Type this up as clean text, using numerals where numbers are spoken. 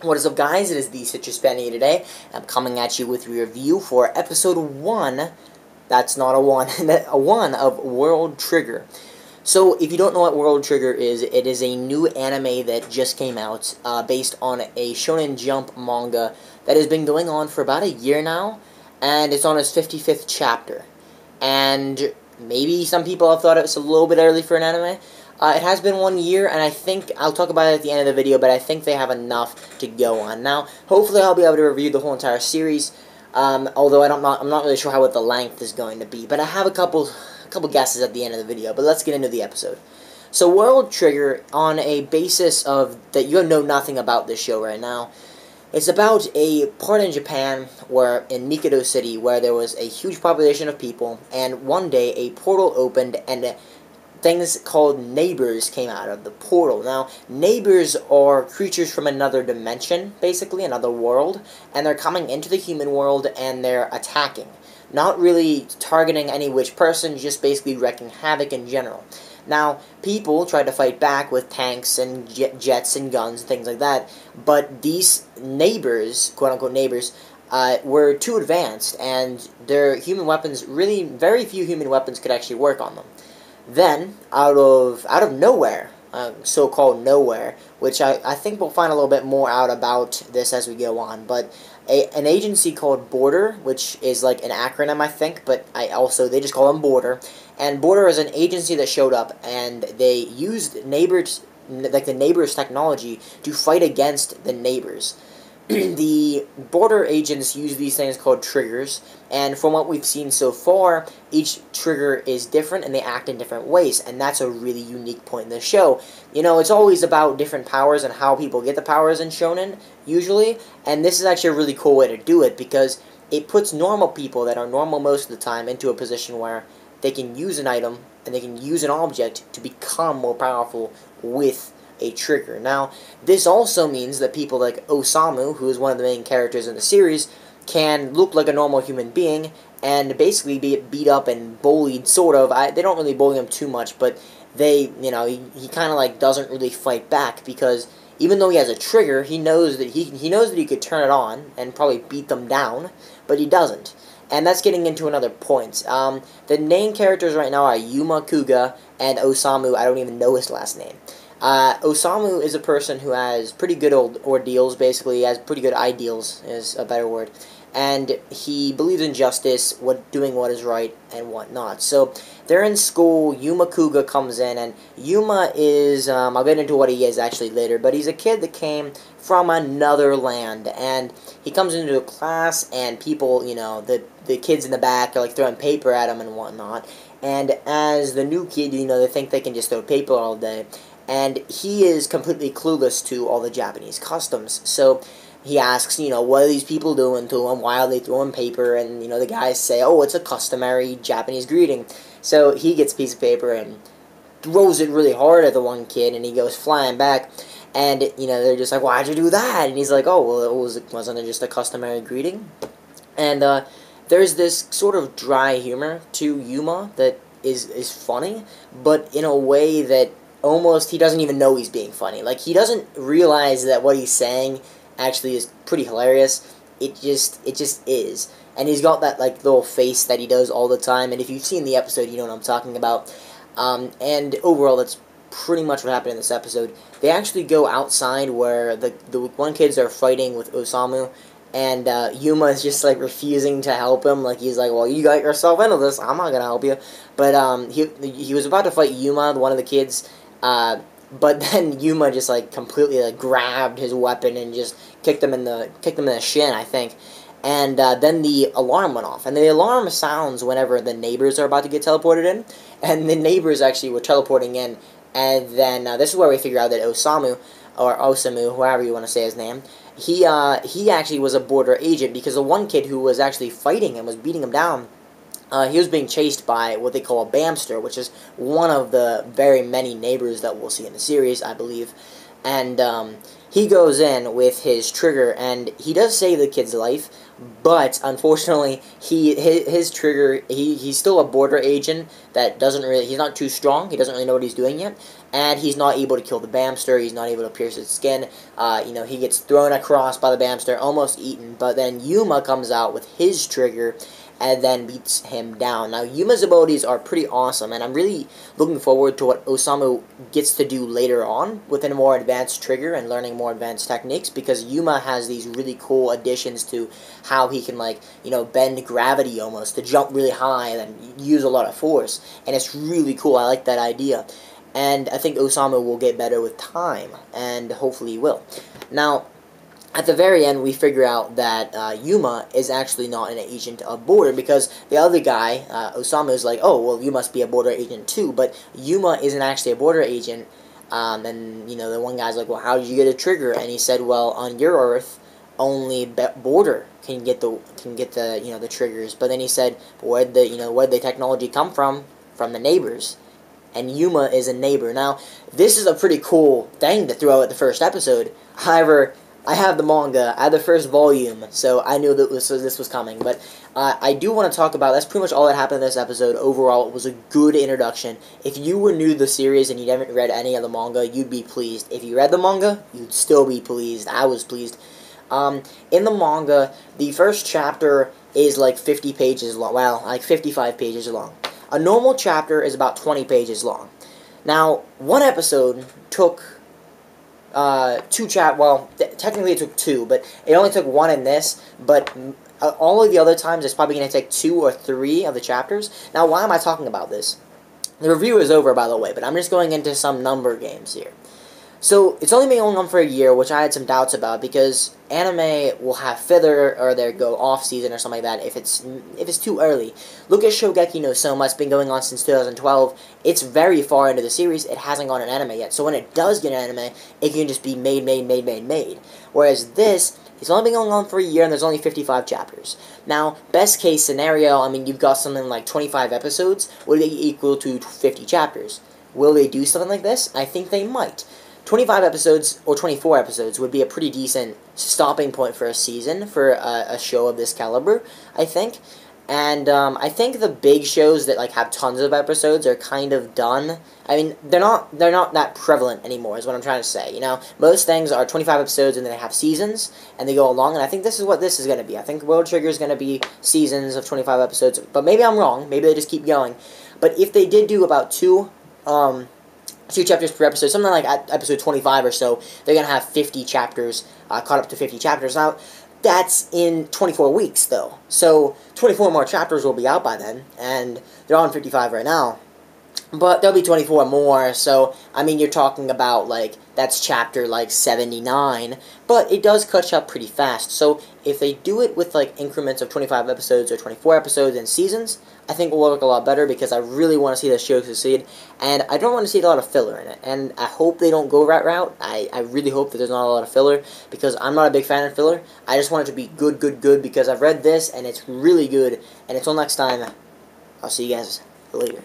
What is up, guys? It is TheCitrusPanda today. I'm coming at you with a review for episode 1. That's not a 1. A 1 of World Trigger. So, if you don't know what World Trigger is, it is a new anime that just came out based on a Shonen Jump manga that has been going on for about a year now, and it's on its 55th chapter. And maybe some people have thought it was a little bit early for an anime. It has been 1 year, and I think I'll talk about it at the end of the video, but I think they have enough to go on. Now, hopefully I'll be able to review the whole entire series, although I'm not really sure what the length is going to be, but I have a couple guesses at the end of the video. But let's get into the episode. So, World Trigger, on a basis of that you know nothing about this show right now, it's about a part in Japan, where in Mikado City, where there was a huge population of people, and one day a portal opened, and things called neighbors came out of the portal. Now, neighbors are creatures from another dimension, basically, another world, and they're coming into the human world, and they're attacking. Not really targeting any which person, just basically wreaking havoc in general. Now, people tried to fight back with tanks and jets and guns and things like that, but these neighbors, quote-unquote neighbors, were too advanced, and their human weapons, really, very few human weapons could actually work on them. Then, out of nowhere, so-called nowhere, which I think we'll find a little bit more out about this as we go on, but an agency called Border, which is like an acronym, I think, but they just call them Border, and Border is an agency that showed up, and they used neighbors, like the neighbors technology, to fight against the neighbors. The border agents use these things called triggers, and from what we've seen so far, each trigger is different and they act in different ways, and that's a really unique point in the show. You know, it's always about different powers and how people get the powers in shonen, usually, and this is actually a really cool way to do it, because it puts normal people that are normal most of the time into a position where they can use an item and they can use an object to become more powerful with a trigger. Now, this also means that people like Osamu, who is one of the main characters in the series, can look like a normal human being and basically be beat up and bullied, sort of. They don't really bully him too much, but he kind of like doesn't really fight back, because even though he has a trigger, he knows that he could turn it on and probably beat them down, but he doesn't. And that's getting into another point. The main characters right now are Yuma Kuga and Osamu. I don't even know his last name. Osamu is a person who has pretty good ordeals, basically, has pretty good ideals, is a better word, and he believes in justice, doing what is right, and whatnot. So, they're in school, Yuma Kuga comes in, and Yuma is, I'll get into what he is actually later, but he's a kid that came from another land, and he comes into a class, and people, you know, the kids in the back are, like, throwing paper at him and whatnot, and as the new kid, you know, they think they can just throw paper all day, and he is completely clueless to all the Japanese customs. So he asks, you know, what are these people doing to him? Why are they throwing paper? And, you know, the guys say, oh, it's a customary Japanese greeting. So he gets a piece of paper and throws it really hard at the one kid, and he goes flying back. And, you know, they're just like, why'd you do that? And he's like, oh, well, wasn't it just a customary greeting? And there's this sort of dry humor to Yuma that is funny, but in a way that almost he doesn't even know he's being funny. Like, he doesn't realize that what he's saying actually is pretty hilarious. It just is. And he's got that, like, little face that he does all the time, and if you've seen the episode, you know what I'm talking about. And overall, that's pretty much what happened in this episode. They actually go outside where the one kids are fighting with Osamu, and Yuma is just, like, refusing to help him. Like, he's like, well, you got yourself into this, I'm not gonna help you. But he was about to fight Yuma, one of the kids, but then Yuma just, like, completely, like, grabbed his weapon and just kicked him in the shin, I think. And then the alarm went off. And the alarm sounds whenever the neighbors are about to get teleported in. And the neighbors actually were teleporting in. And then this is where we figure out that Osamu, or Osamu, however you want to say his name, he actually was a border agent, because the one kid who was actually fighting him, was beating him down, he was being chased by what they call a Bamster, which is one of the very many neighbors that we'll see in the series, I believe. And he goes in with his trigger, and he does save the kid's life, but unfortunately, his trigger, he's still a border agent that doesn't really, he's not too strong, he doesn't really know what he's doing yet, and he's not able to kill the Bamster. He's not able to pierce its skin. He gets thrown across by the Bamster, almost eaten, but then Yuma comes out with his trigger and then beats him down. Now, Yuma's abilities are pretty awesome, and I'm really looking forward to what Osamu gets to do later on with a more advanced trigger and learning more advanced techniques, because Yuma has these really cool additions to how he can, bend gravity almost, to jump really high and use a lot of force, and it's really cool. I like that idea, and I think Osamu will get better with time, and hopefully he will. Now, at the very end, we figure out that Yuma is actually not an agent of Border, because the other guy, Osamu, is like, oh, well, you must be a Border agent too, but Yuma isn't actually a Border agent, and, the one guy's like, well, how did you get a trigger? And he said, well, on your Earth, only Border can get the triggers, but then he said, where'd the technology come from? From the neighbors. And Yuma is a neighbor. Now, this is a pretty cool thing to throw at the first episode. However, I have the manga, I have the first volume, so I knew that this was coming. But I do want to talk about, that's pretty much all that happened in this episode. Overall, it was a good introduction. If you were new to the series and you haven't read any of the manga, you'd be pleased. If you read the manga, you'd still be pleased. I was pleased. In the manga, the first chapter is like 50 pages long. Well, like 55 pages long. A normal chapter is about 20 pages long. Now, one episode took technically it took two, but it only took one in this, but all of the other times it's probably going to take 2 or 3 of the chapters. Now, why am I talking about this? The review is over, by the way, but I'm just going into some number games here. So, it's only been going on for a year, which I had some doubts about, because anime will have filler, or they go off-season or something like that if it's too early. Look at Shogeki no Soma. It's been going on since 2012. It's very far into the series. It hasn't gone an anime yet. So when it does get an anime, it can just be made. Whereas this, it's only been going on for a year, and there's only 55 chapters. Now, best case scenario, I mean, you've got something like 25 episodes, would be equal to 50 chapters. Will they do something like this? I think they might. 25 episodes, or 24 episodes, would be a pretty decent stopping point for a season, for a show of this caliber, I think. And I think the big shows that have tons of episodes are kind of done. I mean, they're not that prevalent anymore, is what I'm trying to say. Most things are 25 episodes, and then they have seasons, and they go along, and I think this is what this is going to be. I think World Trigger is going to be seasons of 25 episodes, but maybe I'm wrong. Maybe they just keep going. But if they did do about two chapters per episode, something like at episode 25 or so, they're going to have 50 chapters, caught up to 50 chapters. Now, that's in 24 weeks, though. So, 24 more chapters will be out by then, and they're on 55 right now. But there'll be 24 more, so, I mean, you're talking about, that's chapter, 79, but it does catch up pretty fast. So, if they do it with, increments of 25 episodes or 24 episodes in seasons, I think it will work a lot better, because I really want to see this show succeed, and I don't want to see a lot of filler in it, and I hope they don't go that route. I really hope that there's not a lot of filler, because I'm not a big fan of filler. I just want it to be good, because I've read this, and it's really good, and until next time, I'll see you guys later.